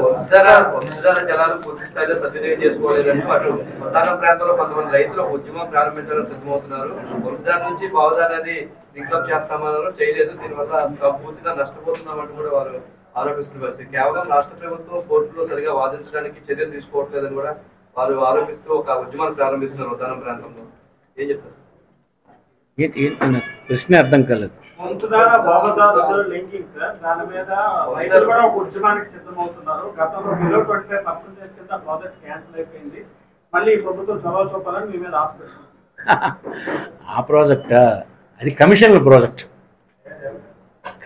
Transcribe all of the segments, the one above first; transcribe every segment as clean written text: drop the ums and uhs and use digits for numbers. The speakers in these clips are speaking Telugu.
వంశధార జలాలు పూర్తి స్థాయిలో సద్వినియోగం చేసుకోలేదని వారు ప్రధాన ప్రాంతంలో కొంతమంది రైతులు ఉద్యమం ప్రారంభించాలని సిద్ధమవుతున్నారు. వంశధార నుంచి బావదా నది లింకప్ చేస్తామన్నారు, చేయలేదు. దీనివల్ల పూర్తిగా నష్టపోతున్నామంటూ కూడా వారు ఆరోపిస్తున్న పరిస్థితి. కేవలం రాష్ట్ర ప్రభుత్వం కోర్టులో సరిగా వాదించడానికి చర్యలు తీసుకోవట్లేదని కూడా వారు ఆరోపిస్తూ ఒక ఉద్యమాన్ని ప్రారంభిస్తున్నారు ప్రధాన ప్రాంతంలో. ఏం చెప్తారు? ప్రశ్న అర్థం కాలేదు. వంశధార బావదా లింకింగ్ సార్, దాని మీద రైతులు కూడా ఒక ఉద్యమానికి సిద్ధమవుతున్నారు. గతంలో బిలో 25% కింద ప్రాజెక్ట్ క్యాన్సిల్ అయిపోయింది. మళ్ళీ ఈ ప్రభుత్వం చొరవ చూపాలని మీ మీద ఆశ పెట్టారు. ఆ ప్రాజెక్టా? అది కమిషన్ల ప్రాజెక్ట్.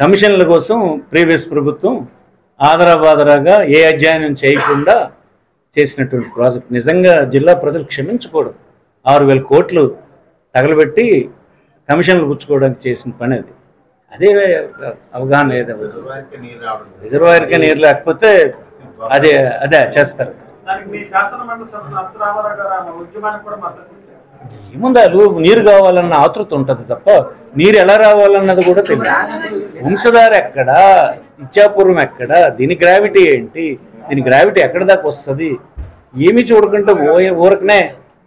కమిషన్ల కోసం ప్రీవియస్ ప్రభుత్వం ఆదరాబాదరాగా ఏ అధ్యయనం చేయకుండా చేసినటువంటి ప్రాజెక్ట్. నిజంగా జిల్లా ప్రజలు క్షమించకూడదు. 6,000 కోట్లు తగలబెట్టి కమిషన్లు పుచ్చుకోవడానికి చేసిన పని అది. అదే అవగాహన లేదు. రిజర్వాయర్కే నీరు లేకపోతే అదే అదే చేస్తారు. ఏముందా, నీరు కావాలన్న ఆతృత ఉంటుంది తప్ప నీరు ఎలా రావాలన్నది కూడా తెలియదు. వంశధార ఎక్కడ, ఇచ్చాపురం ఎక్కడ, దీని గ్రావిటీ ఏంటి, దీని గ్రావిటీ ఎక్కడ దాకా వస్తుంది ఏమీ చూడకుండా ఊరకనే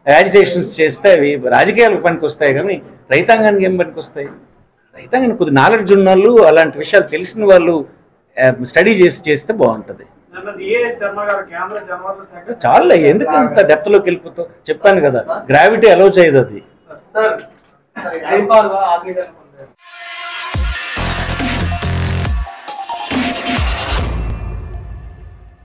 యాజిటేషన్స్ చేస్తే అవి రాజకీయాలకు పనికి వస్తాయి కానీ రైతాంగానికి ఏం పనికి వస్తాయి? రైతాంగానికి కొద్ది నాలెడ్జ్ ఉన్న వాళ్ళు, అలాంటి విషయాలు తెలిసిన వాళ్ళు స్టడీ చేస్తే బాగుంటుంది. చాలా ఎందుకు అంత డెప్త్లోకి వెళ్ళిపోతావు? చెప్పాను కదా, గ్రావిటీ అలౌ చేయదు అది.